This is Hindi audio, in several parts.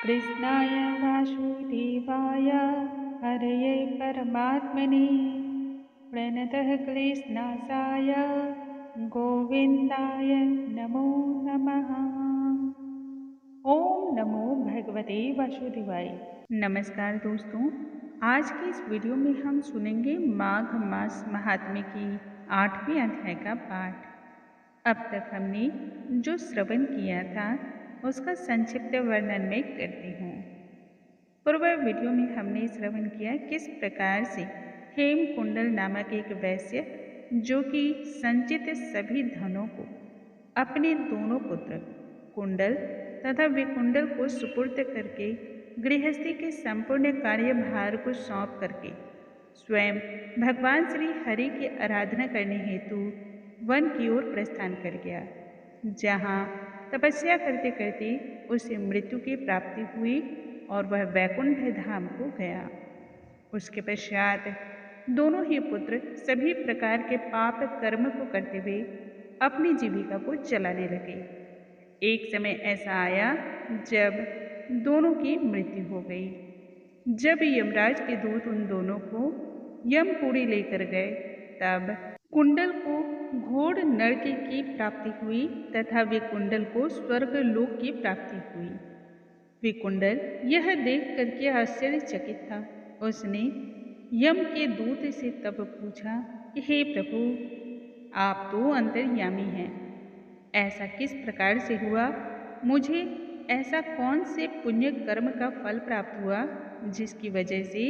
कृष्णाय वासुदेवाय हरये परमात्मने प्रणतः क्लेशनाशाय गोविन्दाय नमो नमः। ओम नमो भगवते वासुदेवाय। नमस्कार दोस्तों, आज की इस वीडियो में हम सुनेंगे माघ मास महात्म्य की 8वें अध्याय का पाठ। अब तक हमने जो श्रवण किया था उसका संक्षिप्त वर्णन मैं करती हूँ। पूर्व वीडियो में हमने श्रवण किया किस प्रकार से हेमकुंडल नामक एक वैश्य जो कि संचित सभी धनों को अपने दोनों पुत्र कुंडल तथा विकुंडल को सुपुर्द करके गृहस्थी के संपूर्ण कार्यभार को सौंप करके स्वयं भगवान श्री हरि की आराधना करने हेतु वन की ओर प्रस्थान कर गया, जहाँ तपस्या करते करते उसे मृत्यु की प्राप्ति हुई और वह वैकुंठ धाम को गया। उसके पश्चात दोनों ही पुत्र सभी प्रकार के पाप कर्म को करते हुए अपनी जीविका को चलाने लगे। एक समय ऐसा आया जब दोनों की मृत्यु हो गई। जब यमराज के दूत उन दोनों को यमपुरी लेकर गए, तब कुंडल को घोर नरक की प्राप्ति हुई तथा विकुंडल को स्वर्ग लोक की प्राप्ति हुई। विकुंडल यह देख करके आश्चर्यचकित था। उसने यम के दूत से तब पूछा कि हे प्रभु, आप तो अंतर्यामी हैं, ऐसा किस प्रकार से हुआ? मुझे ऐसा कौन से पुण्य कर्म का फल प्राप्त हुआ जिसकी वजह से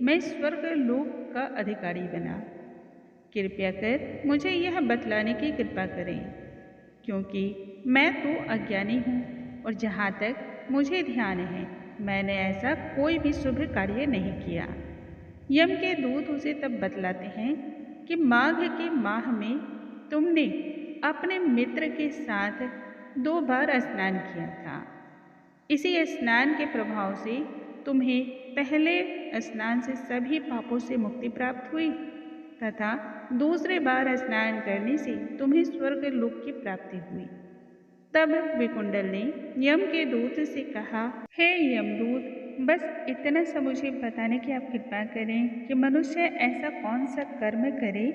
मैं स्वर्ग लोक का अधिकारी बना? कृपया कर मुझे यह बतलाने की कृपा करें, क्योंकि मैं तो अज्ञानी हूँ और जहाँ तक मुझे ध्यान है मैंने ऐसा कोई भी शुभ कार्य नहीं किया। यम के दूत उसे तब बतलाते हैं कि माघ के माह में तुमने अपने मित्र के साथ 2 बार स्नान किया था। इसी स्नान के प्रभाव से तुम्हें पहले स्नान से सभी पापों से मुक्ति प्राप्त हुई तथा दूसरे बार स्नान करने से तुम्हें स्वर्ग लोक की प्राप्ति हुई। तब विकुंडल ने यम के दूत से कहा, हे यमदूत, बस इतना सा मुझे बताने की आप कृपा करें कि मनुष्य ऐसा कौन सा कर्म करे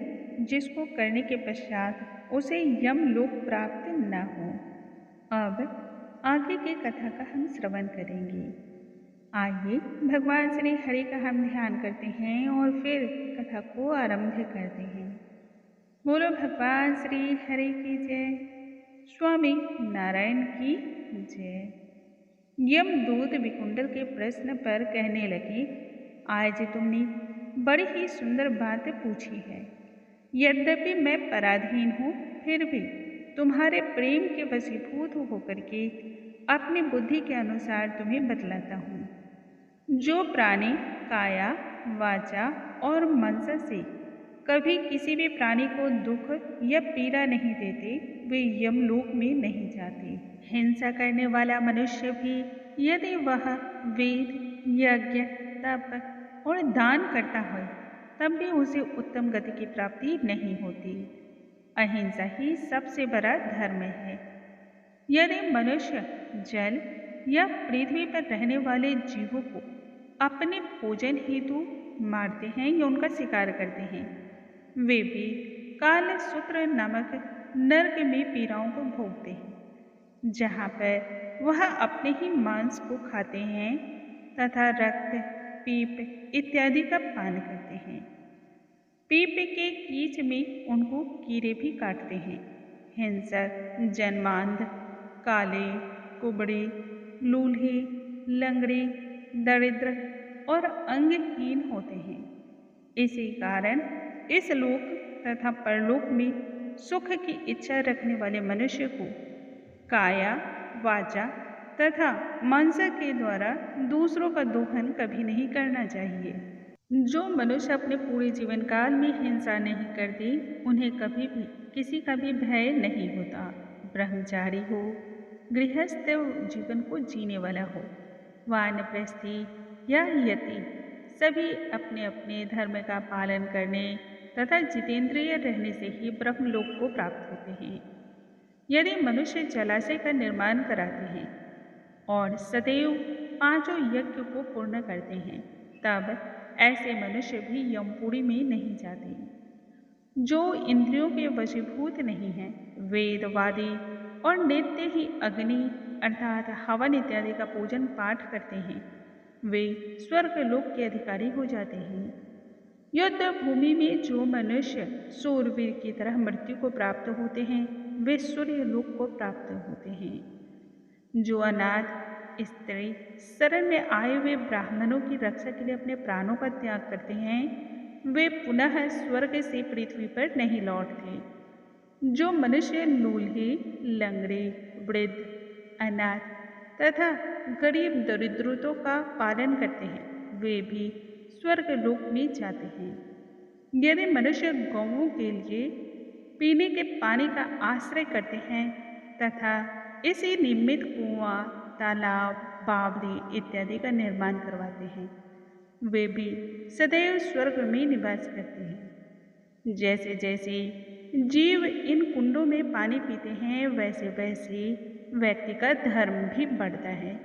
जिसको करने के पश्चात उसे यम लोक प्राप्त न हो। अब आगे की कथा का हम श्रवण करेंगे। आइए भगवान श्री हरि का हम ध्यान करते हैं और फिर कथा को आरंभ करते हैं। बोलो भगवान श्री हरि की जय, स्वामी नारायण की जय। यमदूत विकुंडल के प्रश्न पर कहने लगे, आज तुमने बड़ी ही सुंदर बात पूछी है। यद्यपि मैं पराधीन हूँ, फिर भी तुम्हारे प्रेम के वशीभूत होकर के अपनी बुद्धि के अनुसार तुम्हें बतलाता हूँ। जो प्राणी काया, वाचा और मनसा से कभी किसी भी प्राणी को दुख या पीड़ा नहीं देते, वे यमलोक में नहीं जाते। हिंसा करने वाला मनुष्य भी यदि वह वेद, यज्ञ, तप और दान करता हो, तब भी उसे उत्तम गति की प्राप्ति नहीं होती। अहिंसा ही सबसे बड़ा धर्म है। यदि मनुष्य जल या पृथ्वी पर रहने वाले जीवों को अपने भोजन हेतु मारते हैं या उनका शिकार करते हैं, वे भी काल सूत्र नामक नरक में पीड़ाओं को भोगते हैं, जहाँ पर वह अपने ही मांस को खाते हैं तथा रक्त, पीप इत्यादि का पान करते हैं। पीप के कीच में उनको कीड़े भी काटते हैं। हिंसक, जन्मांध, काले, कुबड़े, लूल्हे, लंगड़े, दरिद्र और अंगहीन होते हैं। इसी कारण इस लोक तथा परलोक में सुख की इच्छा रखने वाले मनुष्य को काया, वाचा तथा मनसा के द्वारा दूसरों का दोहन कभी नहीं करना चाहिए। जो मनुष्य अपने पूरे जीवन काल में हिंसा नहीं करते, उन्हें कभी भी किसी का भी भय नहीं होता। ब्रह्मचारी हो, गृहस्थ जीवन को जीने वाला हो, वानप्रस्थी या यति, सभी अपने अपने धर्म का पालन करने तथा जितेंद्रिय रहने से ही ब्रह्मलोक को प्राप्त होते हैं। यदि मनुष्य जलाशय का निर्माण कराते हैं और सदैव 5 यज्ञ को पूर्ण करते हैं, तब ऐसे मनुष्य भी यमपुरी में नहीं जाते। जो इंद्रियों के वशीभूत नहीं हैं, वेदवादी और नित्य ही अग्नि अर्थात हवन इत्यादि का पूजन पाठ करते हैं, वे स्वर्ग लोक के अधिकारी हो जाते हैं। युद्ध भूमि में जो मनुष्य सूरवीर की तरह मृत्यु को प्राप्त होते हैं, वे सूर्य लोक को प्राप्त होते हैं। जो अनाथ स्त्री शरण में आए हुए ब्राह्मणों की रक्षा के लिए अपने प्राणों का त्याग करते हैं, वे पुनः स्वर्ग से पृथ्वी पर नहीं लौटते। जो मनुष्य लूल्हे, लंगड़े, वृद्ध, अनाथ तथा गरीब दरिद्रों का पालन करते हैं, वे भी स्वर्ग लोक में जाते हैं। यदि मनुष्य गौओं के लिए पीने के पानी का आश्रय करते हैं तथा इसी निमित्त कुआं, तालाब, बावड़ी इत्यादि का निर्माण करवाते हैं, वे भी सदैव स्वर्ग में निवास करते हैं। जैसे जैसे जीव इन कुंडों में पानी पीते हैं, वैसे वैसे व्यक्ति का धर्म भी बढ़ता है।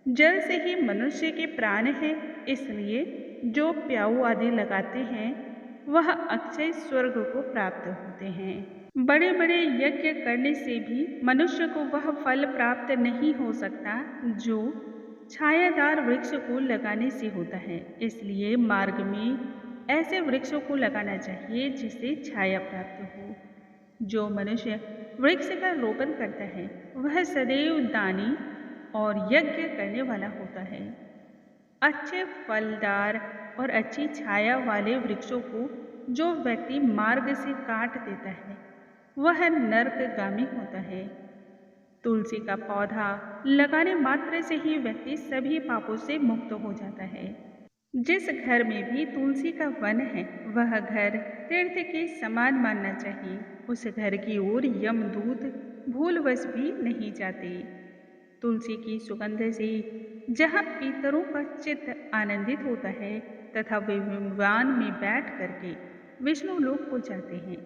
जल से ही मनुष्य के प्राण है, इसलिए जो प्याऊ आदि लगाते हैं वह अक्षय स्वर्ग को प्राप्त होते हैं। बड़े बड़े यज्ञ करने से भी मनुष्य को वह फल प्राप्त नहीं हो सकता जो छायादार वृक्ष को लगाने से होता है। इसलिए मार्ग में ऐसे वृक्षों को लगाना चाहिए जिससे छाया प्राप्त हो। जो मनुष्य वृक्ष का रोपण करता है वह सदैव दानी और यज्ञ करने वाला होता है। अच्छे फलदार और अच्छी छाया वाले वृक्षों को जो व्यक्ति मार्ग से काट देता है वह नरकगामी होता है। तुलसी का पौधा लगाने मात्र से ही व्यक्ति सभी पापों से मुक्त हो जाता है। जिस घर में भी तुलसी का वन है वह घर तीर्थ के समान मानना चाहिए। उस घर की ओर यमदूत भूलवश भी नहीं जाते। तुलसी की सुगंध से जहाँ पितरों का चित्त आनंदित होता है तथा वे विमान में बैठ करके विष्णु लोक को जाते हैं,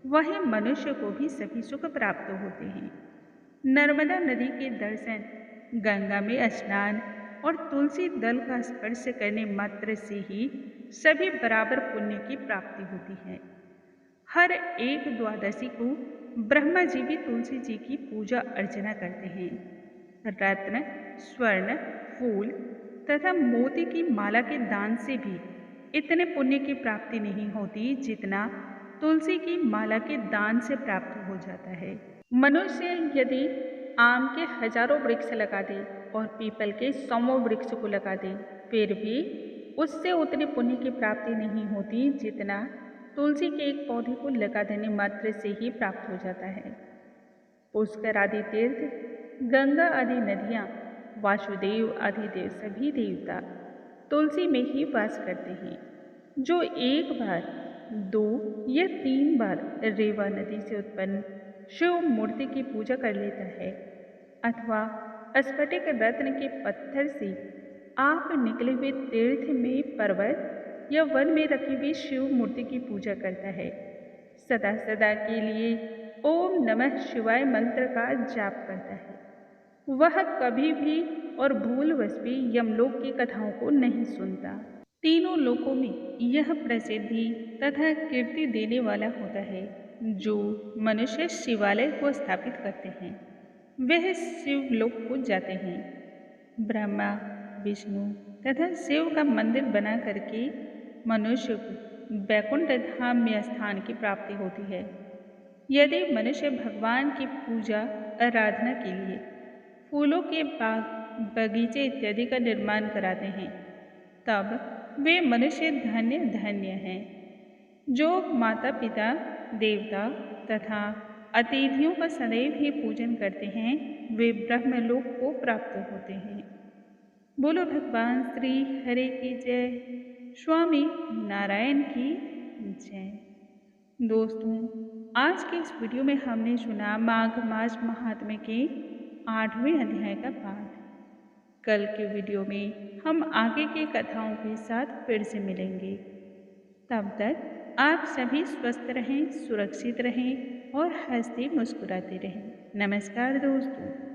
वहीं मनुष्य को भी सभी सुख प्राप्त होते हैं। नर्मदा नदी के दर्शन, गंगा में स्नान और तुलसी दल का स्पर्श करने मात्र से ही सभी बराबर पुण्य की प्राप्ति होती है। हर एक द्वादशी को ब्रह्मा जी भी तुलसी जी की पूजा अर्चना करते हैं। रत्न, स्वर्ण, फूल तथा मोती की माला के दान से भी इतने पुण्य की प्राप्ति नहीं होती जितना तुलसी की माला के दान से प्राप्त हो जाता है। मनुष्य यदि आम के हजारों वृक्ष लगा दे और पीपल के 100 वृक्ष को लगा दे, फिर भी उससे उतनी पुण्य की प्राप्ति नहीं होती जितना तुलसी के एक पौधे को लगा देने मात्र से ही प्राप्त हो जाता है। पुष्कर आदि तीर्थ, गंगा आदि नदियाँ, वासुदेव आदि देव सभी देवता तुलसी में ही वास करते हैं। जो एक बार, 2 या 3 बार रेवा नदी से उत्पन्न शिव मूर्ति की पूजा कर लेता है अथवा स्फटिक रत्न के पत्थर से आप निकले हुए तीर्थ में पर्वत या वन में रखी हुई शिव मूर्ति की पूजा करता है, सदा सदा के लिए ओम नमः शिवाय मंत्र का जाप करता है, वह कभी भी और भूलवश भी यमलोक की कथाओं को नहीं सुनता। तीनों लोकों में यह प्रसिद्धि तथा कीर्ति देने वाला होता है। जो मनुष्य शिवालय को स्थापित करते हैं वह शिवलोक को जाते हैं। ब्रह्मा, विष्णु तथा शिव का मंदिर बना करके मनुष्य को वैकुंठ धाम में स्थान की प्राप्ति होती है। यदि मनुष्य भगवान की पूजा आराधना के लिए फूलों के बाग, बगीचे इत्यादि का निर्माण कराते हैं, तब वे मनुष्य धन्य धन्य हैं। जो माता पिता, देवता तथा अतिथियों का सदैव ही पूजन करते हैं, वे ब्रह्मलोक को प्राप्त होते हैं। बोलो भगवान श्री हरि की जय, स्वामी नारायण की जय। दोस्तों, आज के इस वीडियो में हमने सुना माघ मास महात्म्य के 8वें अध्याय का पाठ। कल के वीडियो में हम आगे की कथाओं के साथ फिर से मिलेंगे। तब तक आप सभी स्वस्थ रहें, सुरक्षित रहें और हंसते मुस्कुराते रहें। नमस्कार दोस्तों।